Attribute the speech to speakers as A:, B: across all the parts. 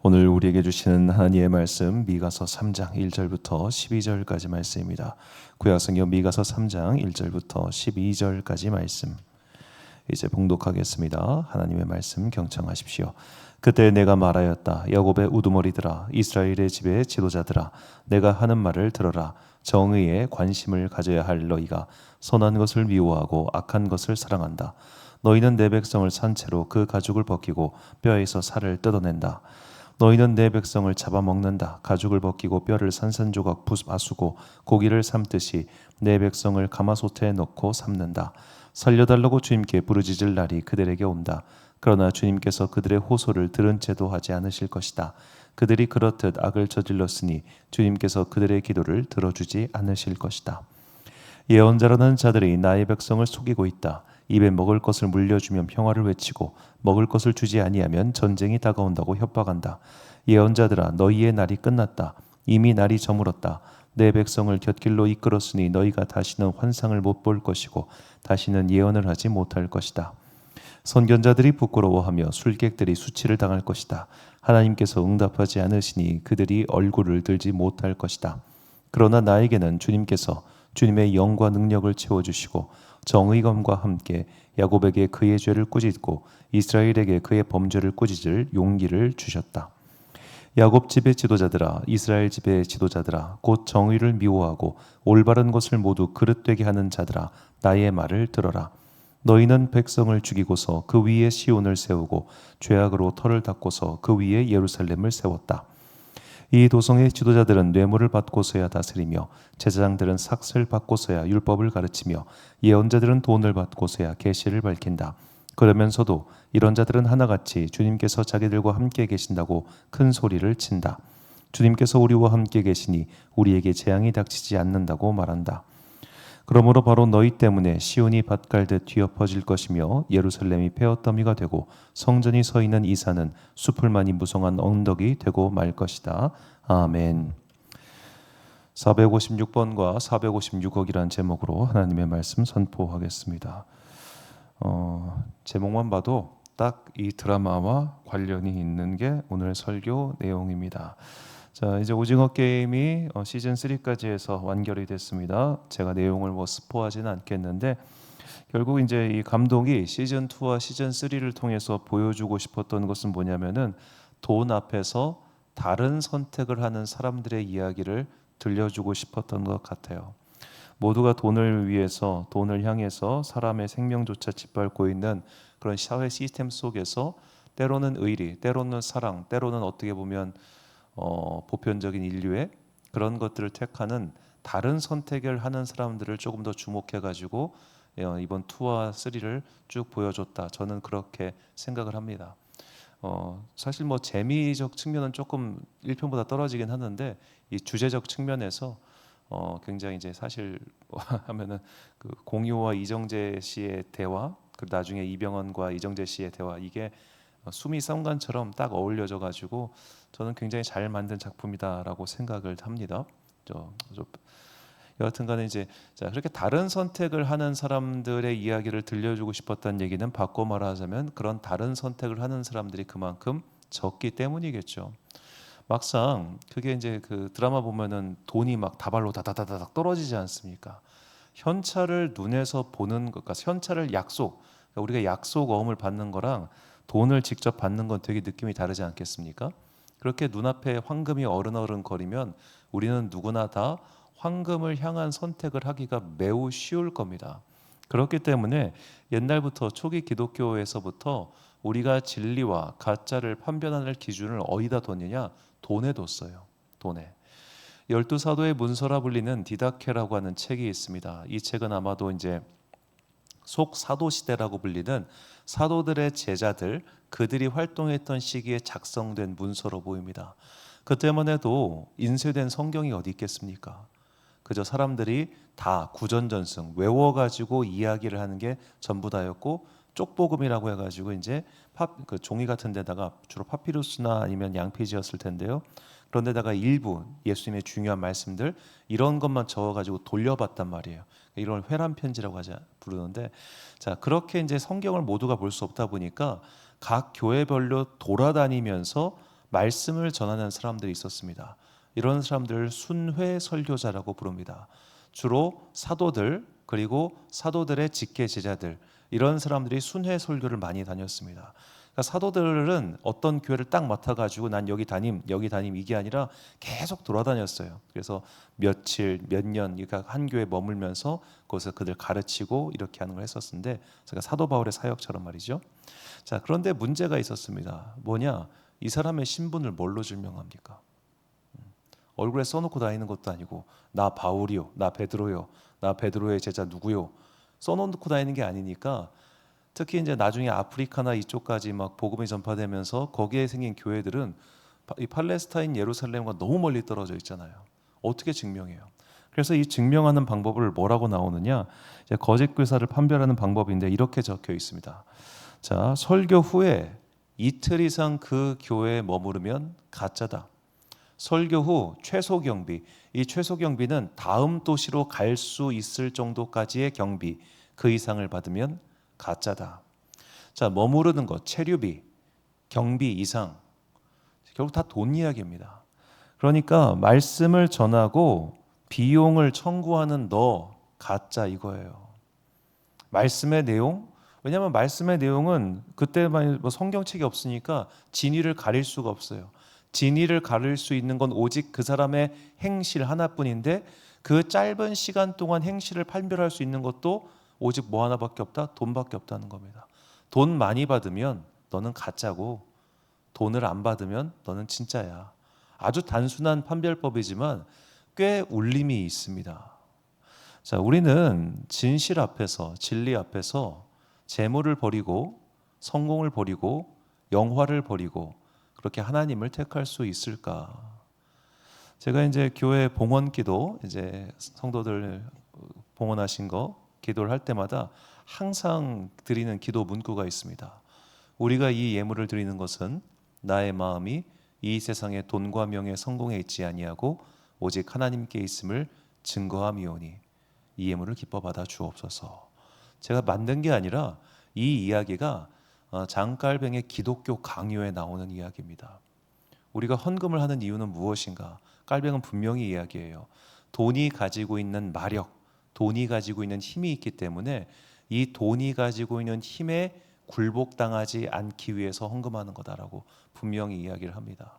A: 오늘 우리에게 주시는 하나님의 말씀 미가서 3장 1절부터 12절까지 말씀입니다. 구약성경 미가서 3장 1절부터 12절까지 말씀 이제 봉독하겠습니다. 하나님의 말씀 경청하십시오. 그때 내가 말하였다. 야곱의 우두머리들아, 이스라엘의 집의 지도자들아, 내가 하는 말을 들어라. 정의에 관심을 가져야 할 너희가 선한 것을 미워하고 악한 것을 사랑한다. 너희는 내 백성을 산 채로 그 가죽을 벗기고 뼈에서 살을 뜯어낸다. 너희는 내 백성을 잡아먹는다. 가죽을 벗기고 뼈를 산산조각 부수고 고기를 삶듯이 내 백성을 가마솥에 넣고 삶는다. 살려달라고 주님께 부르짖을 날이 그들에게 온다. 그러나 주님께서 그들의 호소를 들은 채도 하지 않으실 것이다. 그들이 그렇듯 악을 저질렀으니 주님께서 그들의 기도를 들어주지 않으실 것이다. 예언자라는 자들이 나의 백성을 속이고 있다. 입에 먹을 것을 물려주면 평화를 외치고 먹을 것을 주지 아니하면 전쟁이 다가온다고 협박한다. 예언자들아, 너희의 날이 끝났다. 이미 날이 저물었다. 내 백성을 곁길로 이끌었으니 너희가 다시는 환상을 못 볼 것이고 다시는 예언을 하지 못할 것이다. 선견자들이 부끄러워하며 술객들이 수치를 당할 것이다. 하나님께서 응답하지 않으시니 그들이 얼굴을 들지 못할 것이다. 그러나 나에게는 주님께서 주님의 영과 능력을 채워주시고 정의감과 함께 야곱에게 그의 죄를 꾸짖고 이스라엘에게 그의 범죄를 꾸짖을 용기를 주셨다. 야곱 집의 지도자들아, 이스라엘 집의 지도자들아, 곧 정의를 미워하고 올바른 것을 모두 그릇되게 하는 자들아, 나의 말을 들어라. 너희는 백성을 죽이고서 그 위에 시온을 세우고 죄악으로 터를 닦고서 그 위에 예루살렘을 세웠다. 이 도성의 지도자들은 뇌물을 받고서야 다스리며 제사장들은 삭슬 받고서야 율법을 가르치며 예언자들은 돈을 받고서야 계시를 밝힌다. 그러면서도 이런 자들은 하나같이 주님께서 자기들과 함께 계신다고 큰 소리를 친다. 주님께서 우리와 함께 계시니 우리에게 재앙이 닥치지 않는다고 말한다. 그러므로 바로 너희 때문에 시온이 밭갈듯 뒤엎어질 것이며 예루살렘이 폐허더미가 되고 성전이 서 있는 이 산은 수풀만이 무성한 언덕이 되고 말 것이다. 아멘. 456번과 456억이란 제목으로 하나님의 말씀 선포하겠습니다. 제목만 봐도 딱 이 드라마와 관련이 있는 게 오늘 설교 내용입니다. 자, 이제 오징어 게임이 시즌 3까지 해서 완결이 됐습니다. 제가 내용을 스포하지는 않겠는데 결국 이제 이 감독이 시즌 2와 시즌 3를 통해서 보여주고 싶었던 것은 뭐냐면은 돈 앞에서 다른 선택을 하는 사람들의 이야기를 들려주고 싶었던 것 같아요. 모두가 돈을 위해서, 돈을 향해서 사람의 생명조차 짓밟고 있는 그런 사회 시스템 속에서 때로는 의리, 때로는 사랑, 때로는 어떻게 보면 보편적인 인류의 그런 것들을 택하는 다른 선택을 하는 사람들을 조금 더 주목해가지고 이번 2와 3를 쭉 보여줬다. 저는 그렇게 생각을 합니다. 사실 재미적 측면은 조금 1편보다 떨어지긴 하는데 이 주제적 측면에서 굉장히 이제 사실 하면은 그 공유와 이정재 씨의 대화, 그 나중에 이병헌과 이정재 씨의 대화, 이게 수미 쌍관처럼 딱 어울려져 가지고 저는 굉장히 잘 만든 작품이다라고 생각을 합니다. 여하튼간에 이제 그렇게 다른 선택을 하는 사람들의 이야기를 들려주고 싶었다는 얘기는 바꿔 말하자면 그런 다른 선택을 하는 사람들이 그만큼 적기 때문이겠죠. 막상 그게 이제 그 드라마 보면은 돈이 막 다발로 다다다닥 떨어지지 않습니까? 현찰을 눈에서 보는 것과 현찰을 그러니까 우리가 약속어음을 받는 거랑 돈을 직접 받는 건 되게 느낌이 다르지 않겠습니까? 그렇게 눈앞에 황금이 어른어른 거리면 우리는 누구나 다 황금을 향한 선택을 하기가 매우 쉬울 겁니다. 그렇기 때문에 옛날부터 초기 기독교에서부터 우리가 진리와 가짜를 판별하는 기준을 어디다 뒀느냐? 돈에 뒀어요. 돈에. 12사도의 문서라 불리는 디다케라고 하는 책이 있습니다. 이 책은 아마도 이제 속사도 시대라고 불리는 사도들의 제자들, 그들이 활동했던 시기에 작성된 문서로 보입니다. 그때만 해도 인쇄된 성경이 어디 있겠습니까? 그저 사람들이 다 구전전승 외워가지고 이야기를 하는 게 전부 다였고, 쪽복음이라고 해가지고 이제 그 종이 같은 데다가 주로 파피루스나 아니면 양피지였을 텐데요. 그런데다가 일부 예수님의 중요한 말씀들 이런 것만 적어가지고 돌려봤단 말이에요. 이걸 회람 편지라고 부르는데, 자, 그렇게 이제 성경을 모두가 볼 수 없다 보니까 각 교회별로 돌아다니면서 말씀을 전하는 사람들이 있었습니다. 이런 사람들을 순회 설교자라고 부릅니다. 주로 사도들 그리고 사도들의 직계 제자들 이런 사람들이 순회 설교를 많이 다녔습니다. 그러니까 사도들은 어떤 교회를 딱 맡아가지고 난 여기 담임 이게 아니라 계속 돌아다녔어요. 그래서 며칠 몇 년 그러니까 한 교회에 머물면서 거기서 그들 가르치고 이렇게 하는 걸 했었는데 제가 사도 바울의 사역처럼 말이죠. 자, 그런데 문제가 있었습니다. 뭐냐? 이 사람의 신분을 뭘로 증명합니까? 얼굴에 써놓고 다니는 것도 아니고 나 바울이요, 나 베드로요, 나 베드로의 제자 누구요 써놓고 다니는 게 아니니까 특히 이제 나중에 아프리카나 이쪽까지 막 복음이 전파되면서 거기에 생긴 교회들은 이 팔레스타인 예루살렘과 너무 멀리 떨어져 있잖아요. 어떻게 증명해요? 그래서 이 증명하는 방법을 뭐라고 나오느냐? 이제 거짓 교사를 판별하는 방법인데 이렇게 적혀 있습니다. 자, 설교 후에 이틀 이상 그 교회에 머무르면 가짜다. 설교 후 최소 경비, 이 최소 경비는 다음 도시로 갈 수 있을 정도까지의 경비, 그 이상을 받으면 가짜다. 자, 머무르는 것, 체류비, 경비 이상, 결국 다 돈 이야기입니다. 그러니까 말씀을 전하고 비용을 청구하는 너 가짜 이거예요. 말씀의 내용, 왜냐하면 말씀의 내용은 그때만 뭐 성경책이 없으니까 진위를 가릴 수가 없어요. 진위를 가릴 수 있는 건 오직 그 사람의 행실 하나뿐인데 그 짧은 시간 동안 행실을 판별할 수 있는 것도 오직 뭐 하나밖에 없다? 돈밖에 없다는 겁니다. 돈 많이 받으면 너는 가짜고 돈을 안 받으면 너는 진짜야. 아주 단순한 판별법이지만 꽤 울림이 있습니다. 자, 우리는 진실 앞에서 진리 앞에서 재물을 버리고 성공을 버리고 영화를 버리고 그렇게 하나님을 택할 수 있을까? 제가 이제 교회 봉헌기도 이제 성도들 봉헌하신 거 기도를 할 때마다 항상 드리는 기도 문구가 있습니다. 우리가 이 예물을 드리는 것은 나의 마음이 이 세상의 돈과 명예 성공에 있지 아니하고 오직 하나님께 있음을 증거함이오니 이 예물을 기뻐 받아 주옵소서. 제가 만든 게 아니라 이 이야기가 장깔뱅의 기독교 강요에 나오는 이야기입니다. 우리가 헌금을 하는 이유는 무엇인가? 깔뱅은 분명히 이야기해요. 돈이 가지고 있는 마력, 돈이 가지고 있는 힘이 있기 때문에 이 돈이 가지고 있는 힘에 굴복당하지 않기 위해서 헌금하는 거다라고 분명히 이야기를 합니다.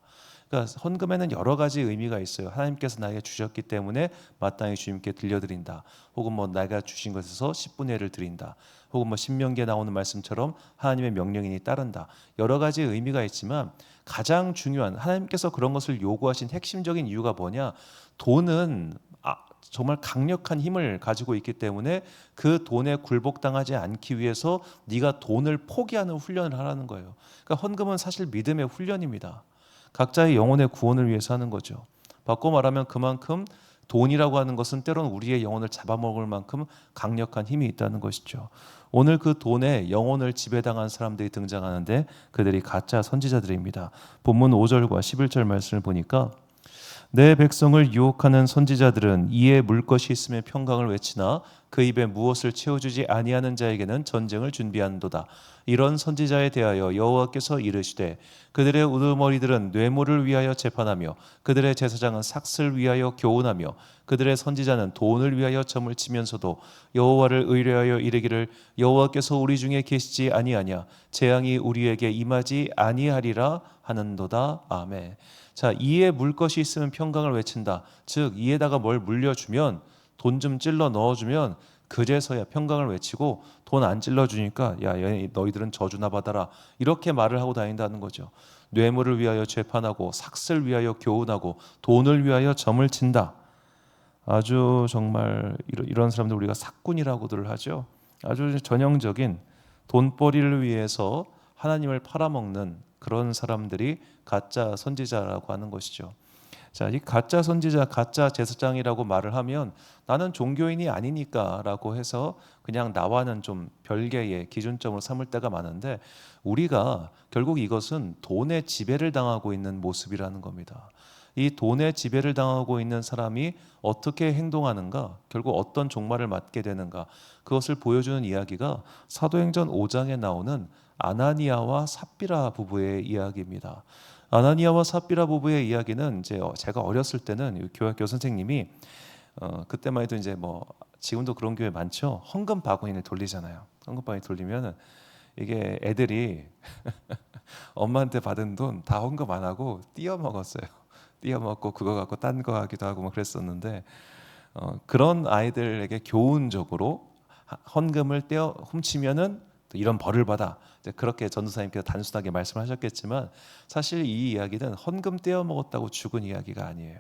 A: 그러니까 헌금에는 여러 가지 의미가 있어요. 하나님께서 나에게 주셨기 때문에 마땅히 주님께 들려드린다. 혹은 뭐 내가 주신 것에서 10분의 1을 드린다. 혹은 뭐 신명기에 나오는 말씀처럼 하나님의 명령이니 따른다. 여러 가지 의미가 있지만 가장 중요한 하나님께서 그런 것을 요구하신 핵심적인 이유가 뭐냐? 돈은 정말 강력한 힘을 가지고 있기 때문에 그 돈에 굴복당하지 않기 위해서 네가 돈을 포기하는 훈련을 하라는 거예요. 그러니까 헌금은 사실 믿음의 훈련입니다. 각자의 영혼의 구원을 위해서 하는 거죠. 바꿔 말하면 그만큼 돈이라고 하는 것은 때로는 우리의 영혼을 잡아먹을 만큼 강력한 힘이 있다는 것이죠. 오늘 그 돈에 영혼을 지배당한 사람들이 등장하는데 그들이 가짜 선지자들입니다. 본문 5절과 11절 말씀을 보니까 내 백성을 유혹하는 선지자들은 이에 물 것이 있으며 평강을 외치나 그 입에 무엇을 채워주지 아니하는 자에게는 전쟁을 준비한도다. 이런 선지자에 대하여 여호와께서 이르시되 그들의 우두머리들은 뇌물을 위하여 재판하며 그들의 제사장은 삭슬 위하여 교훈하며 그들의 선지자는 돈을 위하여 점을 치면서도 여호와를 의뢰하여 이르기를 여호와께서 우리 중에 계시지 아니하냐 재앙이 우리에게 임하지 아니하리라 하는도다. 아멘. 자, 이에 물 것이 있으면 평강을 외친다. 즉 이에다가 뭘 물려주면 돈 좀 찔러 넣어주면 그제서야 평강을 외치고 돈 안 찔러주니까 야 너희들은 저주나 받아라 이렇게 말을 하고 다닌다는 거죠. 뇌물을 위하여 재판하고 삭슬 위하여 교훈하고 돈을 위하여 점을 친다. 아주 정말 이런 사람들 우리가 사꾼이라고들 하죠. 아주 전형적인 돈벌이를 위해서 하나님을 팔아먹는 그런 사람들이 가짜 선지자라고 하는 것이죠. 자, 이 가짜 선지자, 가짜 제사장이라고 말을 하면 나는 종교인이 아니니까라고 해서 그냥 나와는 좀 별개의 기준점으로 삼을 때가 많은데 우리가 결국 이것은 돈의 지배를 당하고 있는 모습이라는 겁니다. 이 돈의 지배를 당하고 있는 사람이 어떻게 행동하는가, 결국 어떤 종말을 맞게 되는가, 그것을 보여주는 이야기가 사도행전 5장에 나오는 아나니아와 삽비라 부부의 이야기입니다. 아나니아와 삽비라 부부의 이야기는 이제 제가 어렸을 때는 교학교 선생님이 그때만 해도 이제 뭐 지금도 그런 교회 많죠. 헌금 바구니를 돌리잖아요. 헌금 바구니 돌리면 이게 애들이 엄마한테 받은 돈 다 헌금 안 하고 띄어 먹었어요. 띄어 먹고 그거 갖고 딴 거 하기도 하고 뭐 그랬었는데 그런 아이들에게 교훈적으로 헌금을 떼어 훔치면은 또 이런 벌을 받아. 이제 그렇게 전도사님께서 단순하게 말씀하셨겠지만 사실 이 이야기는 헌금 떼어 먹었다고 죽은 이야기가 아니에요.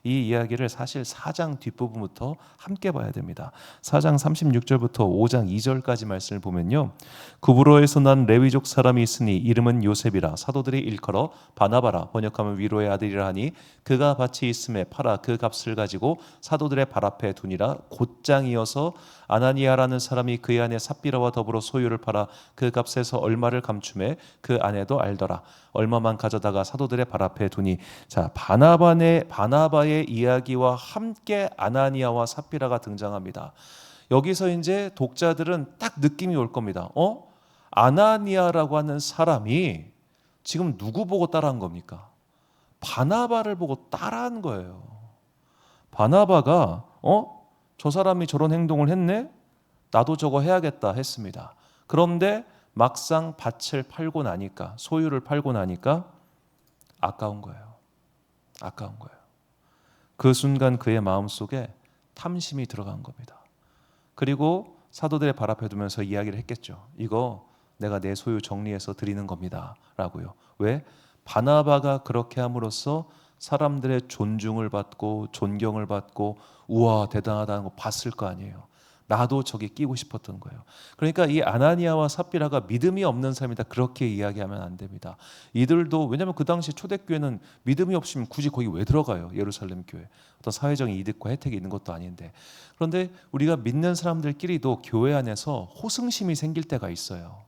A: 이 이야기를 사실 4장 뒷부분부터 함께 봐야 됩니다. 4장 36절부터 5장 2절까지 말씀을 보면요, 구브로에서 난 레위족 사람이 있으니 이름은 요셉이라 사도들이 일컬어 바나바라 번역하면 위로의 아들이라 하니 그가 밭이 있음에 팔아 그 값을 가지고 사도들의 발 앞에 두니라. 곧장이어서 아나니아라는 사람이 그의 아내 삽비라와 더불어 소유를 팔아 그 값에서 얼마를 감춤해 그 아내도 알더라. 얼마만 가져다가 사도들의 발 앞에 두니. 자, 바나바의 이야기와 함께 아나니아와 삽비라가 등장합니다. 여기서 이제 독자들은 딱 느낌이 올 겁니다. 아나니아라고 하는 사람이 지금 누구 보고 따라한 겁니까? 바나바를 보고 따라한 거예요. 바나바가 저 사람이 저런 행동을 했네? 나도 저거 해야겠다 했습니다. 그런데 막상 밭을 팔고 나니까, 소유를 팔고 나니까 아까운 거예요. 아까운 거예요. 그 순간 그의 마음속에 탐심이 들어간 겁니다. 그리고 사도들의 발 앞에 두면서 이야기를 했겠죠. 이거 내가 내 소유 정리해서 드리는 겁니다 라고요. 왜? 바나바가 그렇게 함으로써 사람들의 존중을 받고 존경을 받고 우와 대단하다는 거 봤을 거 아니에요. 나도 저기 끼고 싶었던 거예요. 그러니까 이 아나니아와 삽비라가 믿음이 없는 사람이다 그렇게 이야기하면 안 됩니다. 이들도, 왜냐하면 그 당시 초대교회는 믿음이 없으면 굳이 거기 왜 들어가요? 예루살렘 교회. 어떤 사회적인 이득과 혜택이 있는 것도 아닌데. 그런데 우리가 믿는 사람들끼리도 교회 안에서 호승심이 생길 때가 있어요.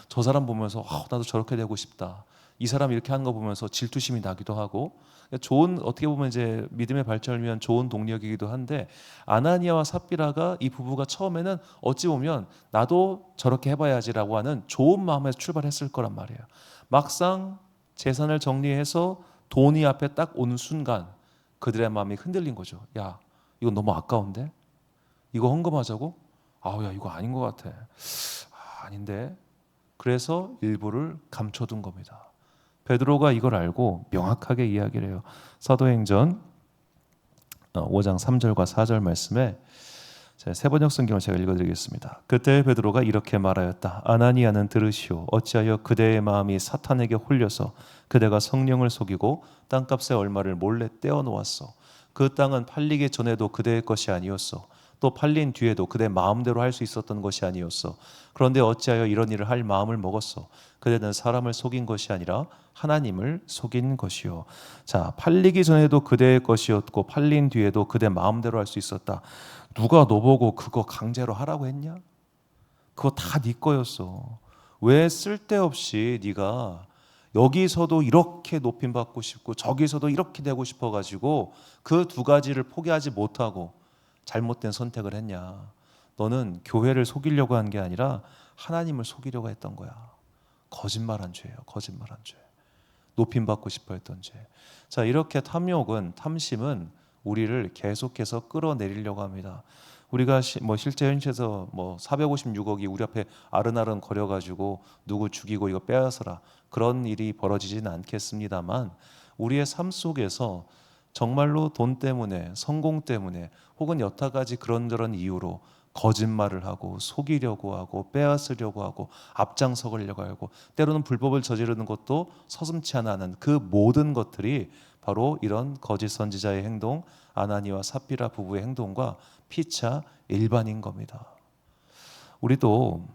A: 저 사람 보면서 나도 저렇게 되고 싶다. 이 사람 이렇게 하는 거 보면서 질투심이 나기도 하고, 좋은, 어떻게 보면 이제 믿음의 발전을 위한 좋은 동력이기도 한데, 아나니아와 삽비라가 이 부부가 처음에는 어찌 보면 나도 저렇게 해봐야지라고 하는 좋은 마음에서 출발했을 거란 말이에요. 막상 재산을 정리해서 돈이 앞에 딱 오는 순간 그들의 마음이 흔들린 거죠. 야, 이거 너무 아까운데? 이거 헌금하자고? 야, 이거 아닌 것 같아. 아닌데? 그래서 일부를 감춰둔 겁니다. 베드로가 이걸 알고 명확하게 이야기를 해요. 사도행전 5장 3절과 4절 말씀에 세번역 성경을 제가 읽어드리겠습니다. 그때 베드로가 이렇게 말하였다. 아나니아는 들으시오. 어찌하여 그대의 마음이 사탄에게 홀려서 그대가 성령을 속이고 땅값의 얼마를 몰래 떼어 놓았소. 그 땅은 팔리기 전에도 그대의 것이 아니었소. 또 팔린 뒤에도 그대 마음대로 할 수 있었던 것이 아니었어. 그런데 어찌하여 이런 일을 할 마음을 먹었어? 그대는 사람을 속인 것이 아니라 하나님을 속인 것이요. 자, 팔리기 전에도 그대의 것이었고 팔린 뒤에도 그대 마음대로 할 수 있었다. 누가 너 보고 그거 강제로 하라고 했냐? 그거 다 네 거였어. 왜 쓸데없이 네가 여기서도 이렇게 높임 받고 싶고 저기서도 이렇게 되고 싶어가지고 그 두 가지를 포기하지 못하고 잘못된 선택을 했냐? 너는 교회를 속이려고 한 게 아니라 하나님을 속이려고 했던 거야. 거짓말한 죄예요. 거짓말한 죄. 높임 받고 싶어 했던 죄. 자, 이렇게 탐심은 우리를 계속해서 끌어내리려고 합니다. 우리가 실제 현실에서 456억이 우리 앞에 아른아른 거려가지고 누구 죽이고 이거 빼앗아라 그런 일이 벌어지지는 않겠습니다만, 우리의 삶 속에서 정말로 돈 때문에, 성공 때문에, 혹은 여타가지 그런저런 이유로 거짓말을 하고 속이려고 하고 빼앗으려고 하고 앞장서려고 하고 때로는 불법을 저지르는 것도 서슴지 않아 하는 그 모든 것들이 바로 이런 거짓 선지자의 행동, 아나니와 삽비라 부부의 행동과 피차 일반인 겁니다. 우리도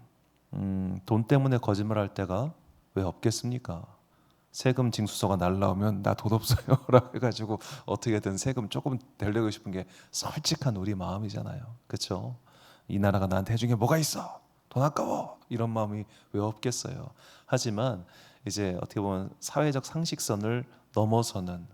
A: 돈 때문에 거짓말할 때가 왜 없겠습니까? 세금 징수서가 날라오면 나 돈 없어요 라고 해가지고 어떻게든 세금 조금 내려고 싶은 게 솔직한 우리 마음이잖아요. 그렇죠? 이 나라가 나한테 해준 게 뭐가 있어? 돈 아까워. 이런 마음이 왜 없겠어요. 하지만 이제 어떻게 보면 사회적 상식선을 넘어서는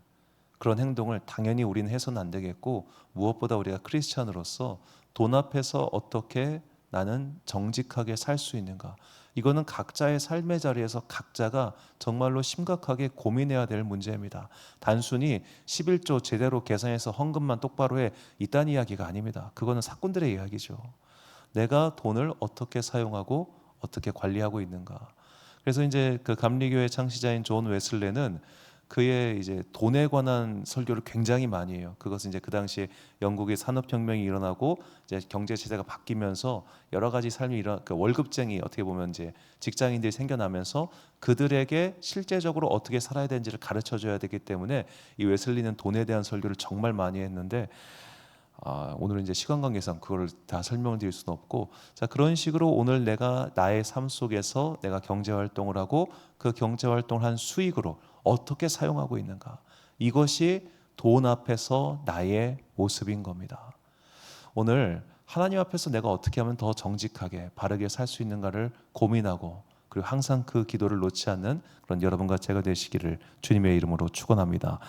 A: 그런 행동을 당연히 우리는 해서는 안 되겠고, 무엇보다 우리가 크리스찬으로서 돈 앞에서 어떻게 나는 정직하게 살 수 있는가, 이거는 각자의 삶의 자리에서 각자가 정말로 심각하게 고민해야 될 문제입니다. 단순히 11조 제대로 계산해서 헌금만 똑바로 해 이딴 이야기가 아닙니다. 그거는 사꾼들의 이야기죠. 내가 돈을 어떻게 사용하고 어떻게 관리하고 있는가. 그래서 이제 그 감리교회 창시자인 존 웨슬레는 그의 이제 돈에 관한 설교를 굉장히 많이 해요. 그것은 이제 그 당시에 영국의 산업혁명이 일어나고 이제 경제 시대가 바뀌면서 여러 가지 삶이 그 월급쟁이 어떻게 보면 이제 직장인들이 생겨나면서 그들에게 실제적으로 어떻게 살아야 되는지를 가르쳐 줘야 되기 때문에 이 웨슬리는 돈에 대한 설교를 정말 많이 했는데 오늘은 이제 시간 관계상 그걸 다 설명을 드릴 수는 없고, 자 그런 식으로 오늘 내가 나의 삶 속에서 내가 경제 활동을 하고 그 경제 활동을 한 수익으로 어떻게 사용하고 있는가, 이것이 돈 앞에서 나의 모습인 겁니다. 오늘 하나님 앞에서 내가 어떻게 하면 더 정직하게 바르게 살 수 있는가를 고민하고, 그리고 항상 그 기도를 놓지 않는 그런 여러분과 제가 되시기를 주님의 이름으로 축원합니다.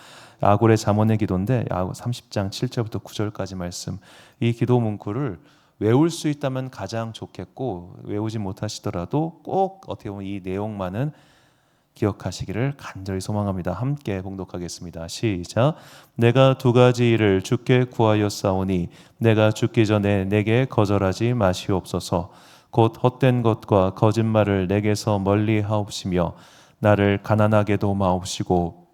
A: 아굴의 잠언의 기도인데 30장 7절부터 9절까지 말씀, 이 기도 문구를 외울 수 있다면 가장 좋겠고, 외우지 못하시더라도 꼭 어떻게 보면 이 내용만은 기억하시기를 간절히 소망합니다. 함께 봉독하겠습니다. 시작. 내가 두 가지 일을 주께 구하였사오니 내가 죽기 전에 내게 거절하지 마시옵소서. 곧 헛된 것과 거짓말을 내게서 멀리 하옵시며 나를 가난하게도 마옵시고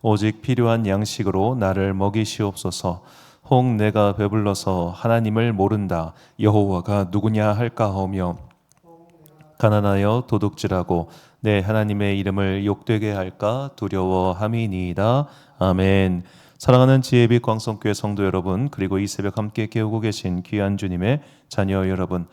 A: 오직 필요한 양식으로 나를 먹이시옵소서. 혹 내가 배불러서 하나님을 모른다 여호와가 누구냐 할까하며 가난하여 도둑질하고 내 하나님의 이름을 욕되게 할까 두려워함이니이다. 아멘. 사랑하는 지혜빛 광성교회 성도 여러분, 그리고 이 새벽 함께 깨우고 계신 귀한 주님의 자녀 여러분,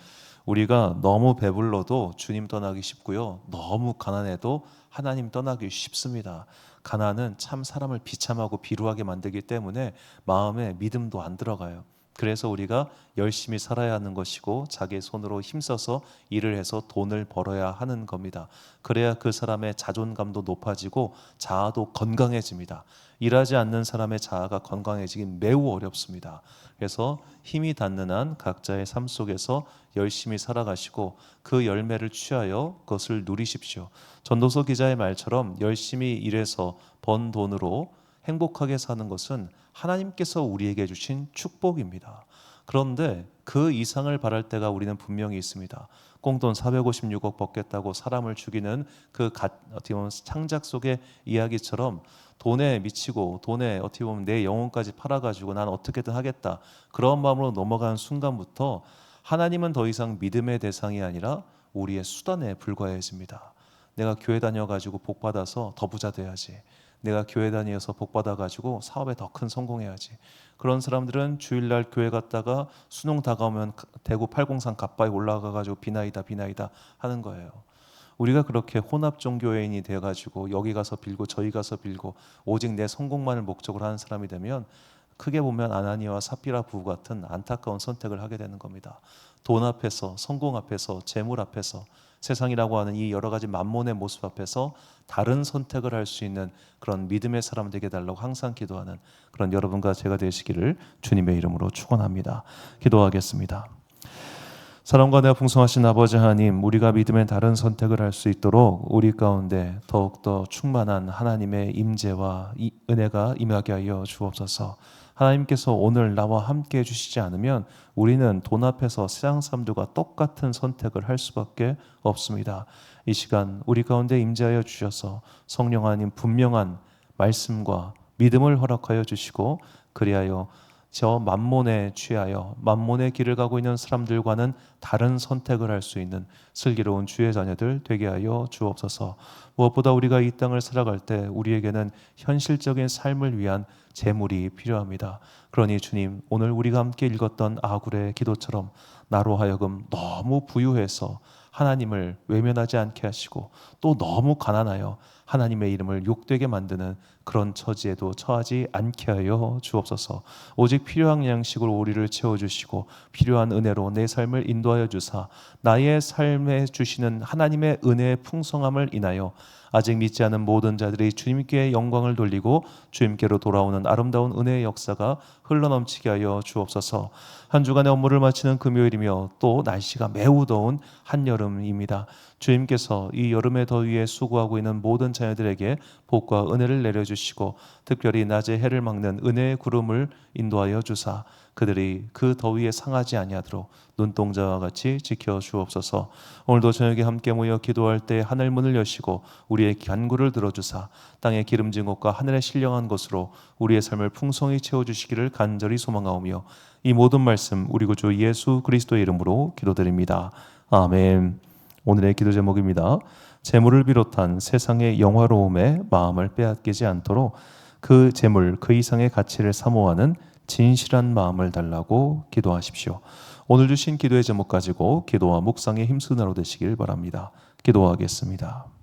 A: 우리가 너무 배불러도 주님 떠나기 쉽고요, 너무 가난해도 하나님 떠나기 쉽습니다. 가난은 참 사람을 비참하고 비루하게 만들기 때문에 마음에 믿음도 안 들어가요. 그래서 우리가 열심히 살아야 하는 것이고 자기 손으로 힘써서 일을 해서 돈을 벌어야 하는 겁니다. 그래야 그 사람의 자존감도 높아지고 자아도 건강해집니다. 일하지 않는 사람의 자아가 건강해지긴 매우 어렵습니다. 그래서 힘이 닿는 한 각자의 삶 속에서 열심히 살아가시고 그 열매를 취하여 그것을 누리십시오. 전도서 기자의 말처럼 열심히 일해서 번 돈으로 행복하게 사는 것은 하나님께서 우리에게 주신 축복입니다. 그런데 그 이상을 바랄 때가 우리는 분명히 있습니다. 꽁돈 456억 벌겠다고 사람을 죽이는 그 어떻게 보면 창작 속의 이야기처럼 돈에 미치고 돈에 어떻게 보면 내 영혼까지 팔아가지고 난 어떻게든 하겠다, 그런 마음으로 넘어가는 순간부터 하나님은 더 이상 믿음의 대상이 아니라 우리의 수단에 불과해집니다. 내가 교회 다녀가지고 복 받아서 더 부자 돼야지, 내가 교회 다니어서 복 받아가지고 사업에 더 큰 성공해야지. 그런 사람들은 주일날 교회 갔다가 수능 다가오면 대구 803 갓바위 올라가가지고 비나이다 하는 거예요. 우리가 그렇게 혼합 종교인이 돼가지고 여기 가서 빌고 저기 가서 빌고 오직 내 성공만을 목적으로 하는 사람이 되면 크게 보면 아나니아와 삽비라 부부 같은 안타까운 선택을 하게 되는 겁니다. 돈 앞에서, 성공 앞에서, 재물 앞에서, 세상이라고 하는 이 여러 가지 만몬의 모습 앞에서 다른 선택을 할 수 있는 그런 믿음의 사람 되게 달라고 항상 기도하는 그런 여러분과 제가 되시기를 주님의 이름으로 축원합니다. 기도하겠습니다. 사랑과 은혜가 풍성하신 아버지 하나님, 우리가 믿음의 다른 선택을 할 수 있도록 우리 가운데 더욱더 충만한 하나님의 임재와 은혜가 임하게 하여 주옵소서. 하나님께서 오늘 나와 함께 해주시지 않으면 우리는 돈 앞에서 세상 사람들과 똑같은 선택을 할 수밖에 없습니다. 이 시간 우리 가운데 임재하여 주셔서 성령 하나님 분명한 말씀과 믿음을 허락하여 주시고, 그리하여 저 만몬에 취하여 만몬의 길을 가고 있는 사람들과는 다른 선택을 할 수 있는 슬기로운 주의 자녀들 되게 하여 주옵소서. 무엇보다 우리가 이 땅을 살아갈 때 우리에게는 현실적인 삶을 위한 재물이 필요합니다. 그러니 주님, 오늘 우리가 함께 읽었던 아굴의 기도처럼 나로 하여금 너무 부유해서 하나님을 외면하지 않게 하시고 또 너무 가난하여 하나님의 이름을 욕되게 만드는 그런 처지에도 처하지 않게 하여 주옵소서. 오직 필요한 양식으로 우리를 채워주시고 필요한 은혜로 내 삶을 인도하여 주사 나의 삶에 주시는 하나님의 은혜의 풍성함을 인하여 아직 믿지 않은 모든 자들이 주님께 영광을 돌리고 주님께로 돌아오는 아름다운 은혜의 역사가 흘러넘치게 하여 주옵소서. 한 주간의 업무를 마치는 금요일이며 또 날씨가 매우 더운 한여름입니다. 주님께서 이 여름의 더위에 수고하고 있는 모든 자녀들에게 복과 은혜를 내려주시고 특별히 낮에 해를 막는 은혜의 구름을 인도하여 주사 그들이 그 더위에 상하지 아니하도록 눈동자와 같이 지켜 주옵소서. 오늘도 저녁에 함께 모여 기도할 때 하늘 문을 여시고 우리의 간구를 들어주사 땅의 기름진 곳과 하늘의 신령한 곳으로 우리의 삶을 풍성히 채워주시기를 간절히 소망하오며 이 모든 말씀 우리 구주 예수 그리스도의 이름으로 기도드립니다. 아멘. 오늘의 기도 제목입니다. 재물을 비롯한 세상의 영화로움에 마음을 빼앗기지 않도록 그 재물 그 이상의 가치를 사모하는 진실한 마음을 달라고 기도하십시오. 오늘 주신 기도의 제목 가지고 기도와 묵상의 힘쓰는 하루 되시길 바랍니다. 기도하겠습니다.